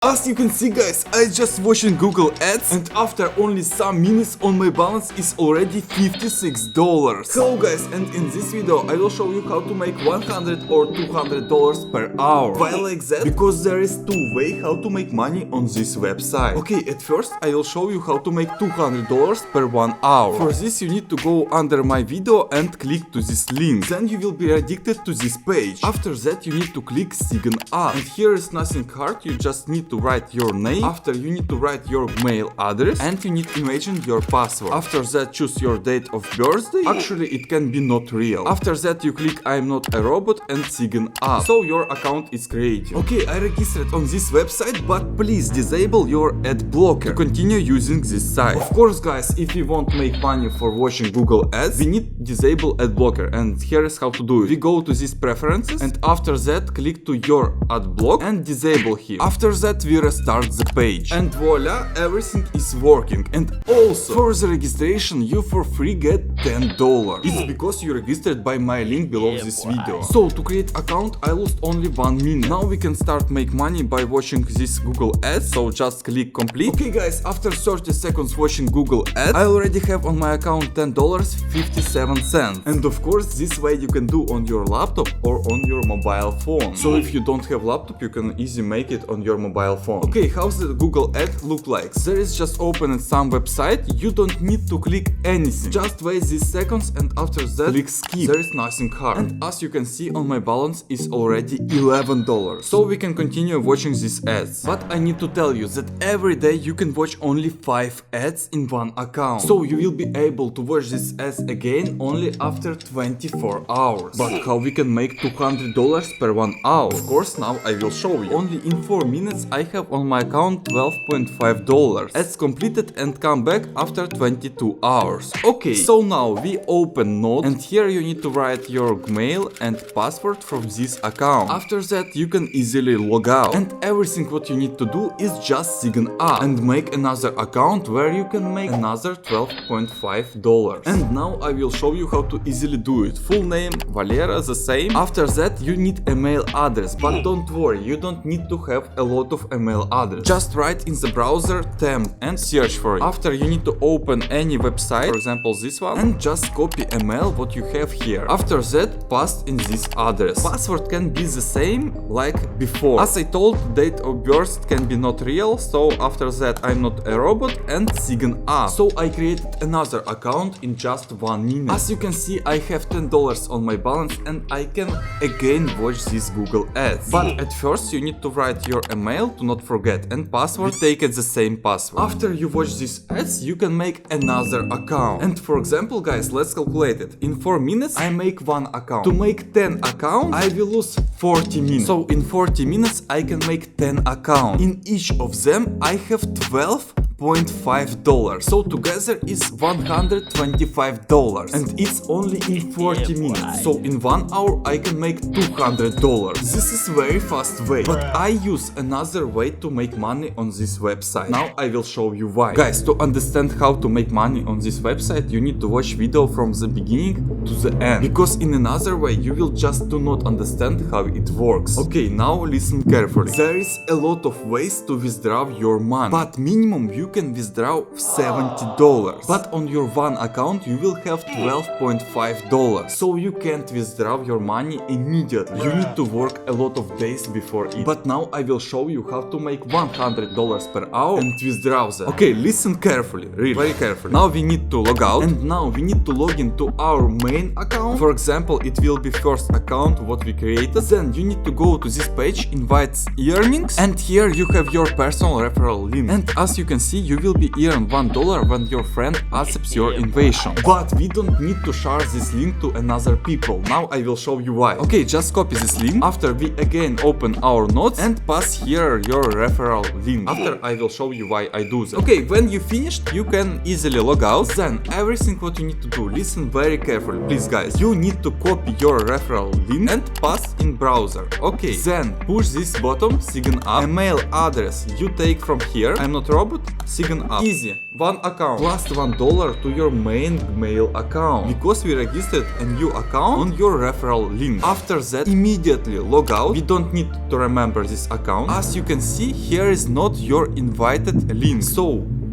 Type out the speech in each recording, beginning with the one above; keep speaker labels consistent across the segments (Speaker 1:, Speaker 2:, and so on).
Speaker 1: As you can see, guys, I just watching Google Ads and after only some minutes on my balance is already $56. Hello guys, and in this video I will show you how to make $100 or $200 per hour. Why like that? Because there is two ways how to make money on this website. Okay, at first I will show you how to make $200 per 1 hour. For this you need to go under my video and click to this link. Then you will be redirected to this page. After that you need to click Sign Up. And here is nothing hard, you just need to write your name. After you need to write your mail address and you need to imagine your password. After that choose your date of birthday. Actually it can be not real. After that you click I'm not a robot and Sign Up. So your account is created. Okay, I registered on this website, but please disable your ad blocker to continue using this site. Of course guys, if you want to make money for watching Google Ads, we need disable ad blocker, and here is how to do it. We go to these preferences and after that click to your ad block and disable him. After that we restart the page and voila, everything is working. And also for the registration you for free get $10. It's because you registered by my link below this video. So to create account I lost only 1 minute. Now we can start make money by watching this Google Ads, so just click complete. Okay guys, after 30 seconds watching Google Ads I already have on my account $10.57. And of course this way you can do on your laptop or on your mobile phone. So if you don't have laptop you can easily make it on your mobile phone. Okay, how's the Google Ad look like? There is just open at some website, you don't need to click anything. Just wait these seconds and after that click skip. There is nothing hard. And as you can see on my balance is already $11. So we can continue watching these ads. But I need to tell you that every day you can watch only 5 ads in one account. So you will be able to watch these ads again only after 24 hours. But how we can make $200 per 1 hour? Of course now I will show you. Only in 4 minutes I have on my account $12.5. Ads completed and come back after 22 hours. Okay, so now we open Note and here you need to write your mail and password from this account. After that you can easily log out. And everything what you need to do is just sign up and make another account where you can make another $12.5. And now I will show you how to easily do it. Full name Valera, the same. After that you need a mail address, but don't worry, you don't need to have a lot of email address. Just write in the browser temp and search for it. After you need to open any website, for example this one, and just copy email what you have here. After that paste in this address. Password can be the same like before. As I told, date of birth can be not real, so after that I'm not a robot and sign up. So I created another account in just 1 minute. As you can see I have $10 on my balance and I can again watch these Google Ads. But at first you need to write your email to not forget and password, take it the same password. After you watch these ads you can make another account. And for example guys, let's calculate it. In 4 minutes I make 1 account. To make 10 accounts I will lose 40 minutes. So in 40 minutes I can make 10 accounts. In each of them I have $12.5. So together is $125 and it's only in 40 minutes. So in 1 hour I can make $200. This is very fast way, but I use another way to make money on this website. Now I will show you why. Guys, to understand how to make money on this website you need to watch video from the beginning to the end, because in another way you will just do not understand how it works. Okay, now listen carefully. There is a lot of ways to withdraw your money, but minimum you can withdraw $70. But on your one account you will have $12.5. So you can't withdraw your money immediately. You need to work a lot of days before it. But now I will show you how to make $100 per hour and withdraw them. Okay, listen carefully, really very carefully. Now we need to log out and now we need to log into our main account. For example, it will be first account what we created. Then you need to go to this page, invites earnings, and here you have your personal referral link. And as you can see you will be earn $1 when your friend accepts your invitation. But we don't need to share this link to another people. Now I will show you why. Okay, just copy this link. After we again open our notes and pass here your referral link. After I will show you why I do that. Okay, when you finished you can easily log out. Then everything what you need to do, listen very carefully please guys. You need to copy your referral link and paste in browser. Okay, then push this button, sign up. Email address you take from here, I'm not robot, sign up. Easy, one account plus $1 to your main Gmail account, because we registered a new account on your referral link. After that, immediately log out. We don't need to remember this account. As you can see, here is not your invited link, so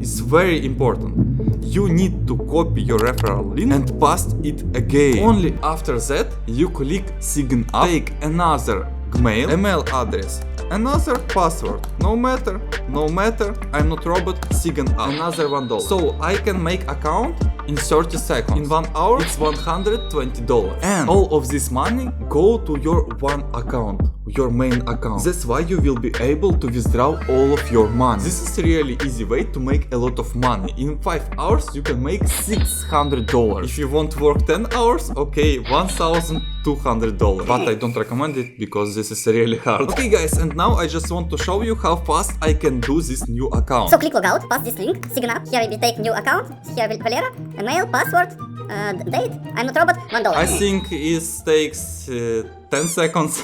Speaker 1: it's very important. You need to copy your referral link and paste it again. Only after that you click sign up, take another Gmail, email address, another password, no matter, I'm not robot, sign up, another $1. So I can make account in 30 seconds. In 1 hour it's $120. And all of this money go to your one account, your main account. That's why you will be able to withdraw all of your money. This is a really easy way to make a lot of money. In 5 hours you can make $600. If you want to work 10 hours, okay, $1,200. But I don't recommend it because this is really hard. Okay guys, and now I just want to show you how fast I can do this new account.
Speaker 2: So click logout, pass this link, sign up. Here we take new account. Here will Valera, email, password, date. I'm not robot, $1.
Speaker 1: I think it takes 10 seconds.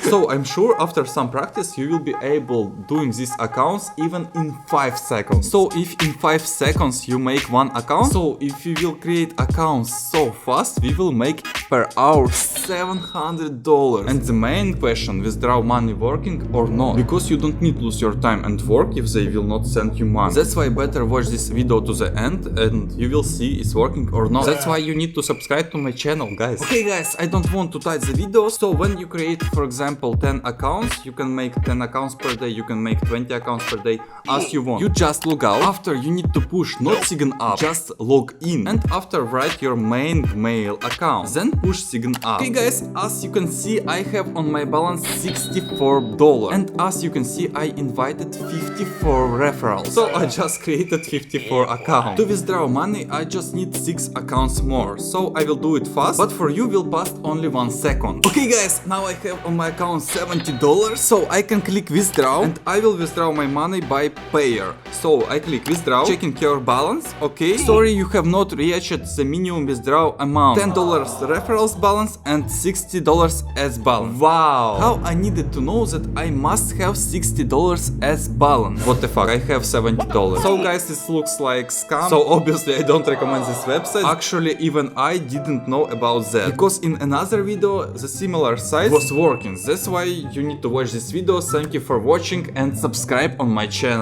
Speaker 1: So I'm sure after some practice you will be able doing these accounts even in 5 seconds. So if in 5 seconds you make one account, so if you will create accounts so fast, we will make per hour $700. And the main question, withdraw money working or not? Because you don't need to lose your time and work if they will not send you money. That's why better watch this video to the end and you will see it's working or not. That's why you need to subscribe to my channel, guys. Okay guys, I don't want to touch the video. So when you create, for example, 10 accounts, you can make 10 accounts per day, you can make 20 accounts per day, as you want. You just log out. After you need to push not sign up, just log in. And after write your main Gmail account, then push sign up. Okay guys, as you can see, I have on my balance $64. And as you can see, I invited 54 referrals. So I just created 54 accounts. To withdraw money, I just need 6 accounts more. So I will do it fast, but for you will pass only 1 second. Okay guys, now I have on my account $70, so I can click withdraw and I will withdraw my money by payer. So I click withdraw, checking your balance. Okay, sorry, you have not reached the minimum withdraw amount. $10 referrals balance and $60 as balance. Wow, how I needed to know that I must have $60 as balance. What the fuck, I have $70. So guys, this looks like scam, so obviously I don't recommend this website. Actually, even I didn't know about that, because in another video the similar site was working. That's why you need to watch this video. Thank you for watching and subscribe on my channel.